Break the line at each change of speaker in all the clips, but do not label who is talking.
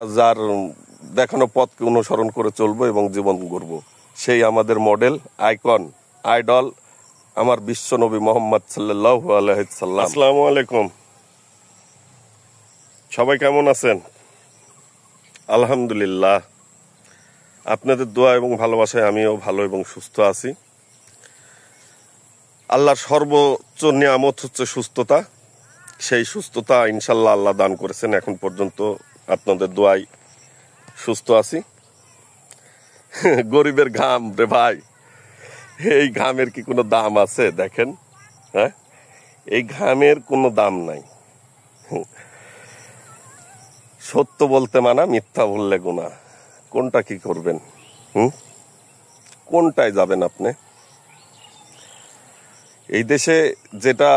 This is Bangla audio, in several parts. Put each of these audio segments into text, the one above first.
যার দেখানো পথকে অনুসরণ করে চলবো এবং জীবন গড়ব, সেই আমাদের মডেল, আইকন, আইডল আমার বিশ্ব নবী মোহাম্মদ সাল্লাল্লাহু আলাইহি সাল্লাম। আসসালামু আলাইকুম, সবাই কেমন আছেন? আলহামদুলিল্লাহ, আপনাদের দোয়া এবং ভালোবাসায় আমিও ভালো এবং সুস্থ আছি। আল্লাহর সর্বোচ্চ নিয়ামত হচ্ছে সুস্থতা। সেই সুস্থতা ইনশাল্লাহ আল্লাহ দান করেছেন। এখন পর্যন্ত আপনাদের দোয়ায় সুস্থ আছি। গরিবের ঘাম রে ভাই, এই ঘামের কি কোনো দাম আছে? দেখেন, হ্যাঁ, এই ঘামের কোনো দাম নাই। সত্য বলতে মানা, মিথ্যা বললে গুনাহ। কোনটা কি করবেন? কোনটায় যাবেন আপনি? এই দেশে যেটা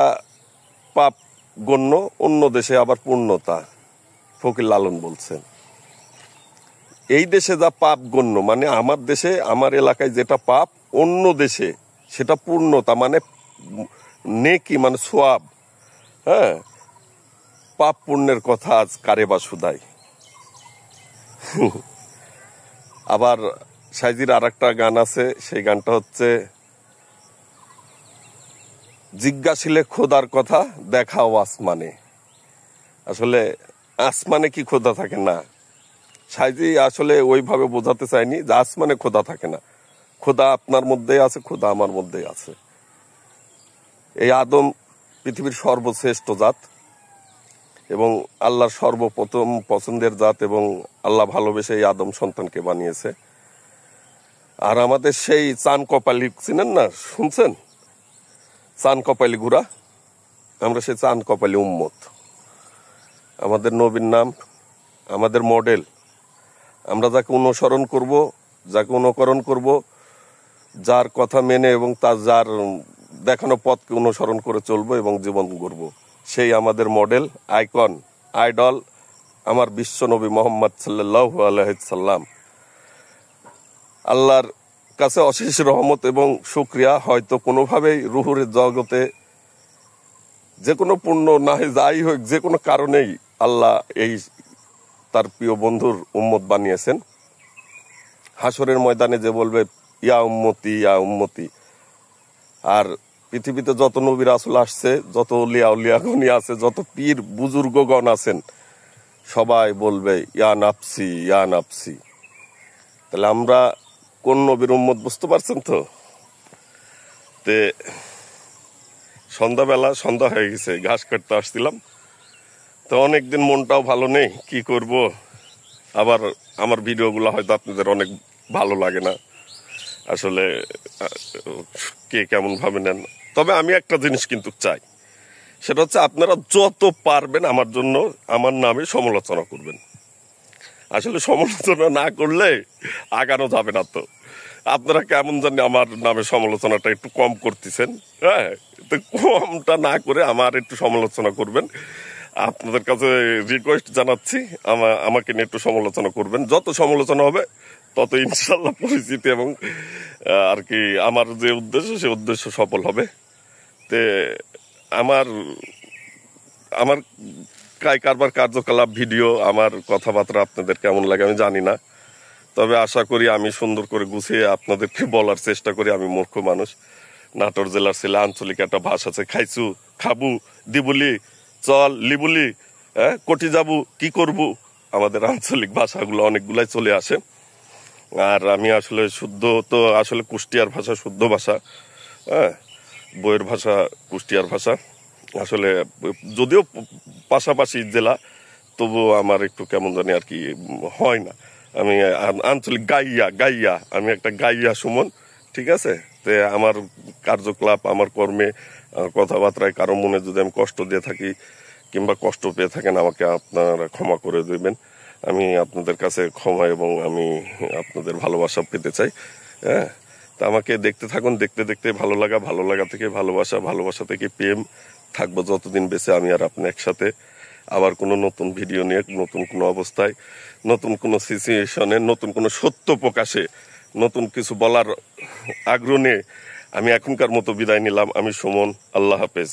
পাপ গণ্য, অন্য দেশে আবার পূর্ণতা। ফকির লালন বলছেন, এই দেশে যা পাপ গণ্য, মানে আমার দেশে, আমার এলাকায় যেটা পাপ, অন্য দেশে সেটা পূর্ণতা, মানে নেকি, মানে সোয়াব। হ্যাঁ, পাপ পুণ্যের কথা আজ কারে বা শুধাই। আবার সাইজির আর একটা গান আছে, সেই গানটা হচ্ছে, জিজ্ঞাসিলে খোদার কথা দেখাও আসমানে। আসলে আসমানে কি খোদা থাকে না? সাইজি আসলে ওইভাবে বোঝাতে চাইনি যে আসমানে খোদা থাকে না। খোদা আপনার মধ্যেই আছে, খোদা আমার মধ্যেই আছে। এই আদম পৃথিবীর সর্বশ্রেষ্ঠ জাত এবং আল্লাহর সর্বপ্রথম পছন্দের জাত, এবং আল্লাহ ভালোবেসে এই আদম সন্তানকে বানিয়েছে। আর আমাদের সেই চান কপালি চিনেন না, শুনছেন? চান কপালি ঘুরা, আমরা সেই চান কপালি উম্মত। আমাদের নবীর নাম, আমাদের মডেল। আমরা যাকে অনুসরণ করব, যাকে অনুকরণ করব, যার কথা মেনে এবং তার যার দেখানো পথকে অনুসরণ করে চলবো এবং জীবন গড়ব, সেই আমাদের মডেল, আইকন, আইডল আমার বিশ্ব নবী মোহাম্মদ সাল্লাল্লাহু আলাইহি সাল্লাম। আল্লাহর কাছে অশেষ রহমত এবং শুকরিয়া। হয়তো কোনোভাবেই রুহুর জগতে যে কোনো পুণ্য না যাই হোক, যে কোনো কারণেই আল্লাহ এই তার প্রিয় বন্ধুর উম্মত বানিয়েছেন। হাসরের ময়দানে যে বলবে ইয়া উম্মতি, ইয়া উম্মতি। আর পৃথিবীতে যত নবী রাসূল আসছে, যত উলিয়া উলিয়াগণ আছে, যত পীর বুজুর্গগণ আছেন, সবাই বলবে ইয়া নাফসি, ইয়া নাফসি। তাহলে আমরা কোন নবীর উম্মত বুঝতে পারছেন তো? তে সন্ধ্যা হয়ে গেছে, ঘাস কাটতে আসছিলাম, তো অনেকদিন মনটাও ভালো নেই, কি করব। আবার আমার ভিডিওগুলো হয়তো আপনাদের অনেক ভালো লাগে না, আসলে কে কেমন ভাবে নেন। তবে আমি একটা জিনিস কিন্তু চাই, সেটা হচ্ছে আপনারা যত পারবেন আমার জন্য, আমার নামে সমালোচনা করবেন। আসলে সমালোচনা না করলে আগানো যাবে না। তো আপনারা কেমন জানি আমার নামে সমালোচনাটা একটু কম করতেছেন। হ্যাঁ, তো কমটা না করে আমার একটু সমালোচনা করবেন। আপনাদের কাছে রিকোয়েস্ট জানাচ্ছি, আমাকে নিয়ে একটু সমালোচনা করবেন। যত সমালোচনা হবে তত ইনশাল্লাহ পরিচিতি এবং আর কি আমার যে উদ্দেশ্য, সে উদ্দেশ্য সফল হবে। তে আমার কারবার কার্যকলাপ, ভিডিও, আমার কথাবার্তা আপনাদের কেমন লাগে আমি জানি না। তবে আশা করি আমি সুন্দর করে গুছিয়ে আপনাদেরকে বলার চেষ্টা করি। আমি মূর্খ মানুষ, নাটোর জেলার ছেলে, আঞ্চলিক একটা ভাষা আছে, খাইছু, খাবু, দিবুলি, চল, লিবুলি, হ্যাঁ, কোটি যাবু, কি করবু। আমাদের আঞ্চলিক ভাষাগুলো অনেকগুলাই চলে আসে। আর আমি আসলে শুদ্ধ, তো আসলে কুষ্টিয়ার ভাষা শুদ্ধ ভাষা। হ্যাঁ, বইয়ের ভাষা কুষ্টিয়ার ভাষা। আসলে যদিও পাশাপাশি জেলা, তবুও আমার একটু কেমন জানি আর কি হয় না। আমি আঞ্চলিক গাইয়া, আমি একটা গাইয়া সুমন, ঠিক আছে? তে আমার কার্যকলাপ, আমার কর্মে, কথাবার্তায় কারো মনে যদি আমি কষ্ট দিয়ে থাকি কিংবা কষ্ট পেয়ে থাকেন, আমাকে আপনারা ক্ষমা করে দেবেন। আমি আপনাদের কাছে ক্ষমা এবং আমি আপনাদের ভালোবাসা পেতে চাই। হ্যাঁ, তা আমাকে দেখতে থাকুন, দেখতে দেখতে ভালো লাগা থেকে ভালোবাসা, ভালোবাসা থেকে প্রেম, থাকবো যতদিন বেঁচে আমি আর আপনি একসাথে। আবার কোনো নতুন ভিডিও নিয়ে, নতুন কোনো অবস্থায়, নতুন কোনো সিচুয়েশনে, নতুন কোনো সত্য প্রকাশে, নতুন কিছু বলার আগ্রহ নিয়ে আমি এখনকার মতো বিদায় নিলাম। আমি সুমন, আল্লাহ হাফেজ।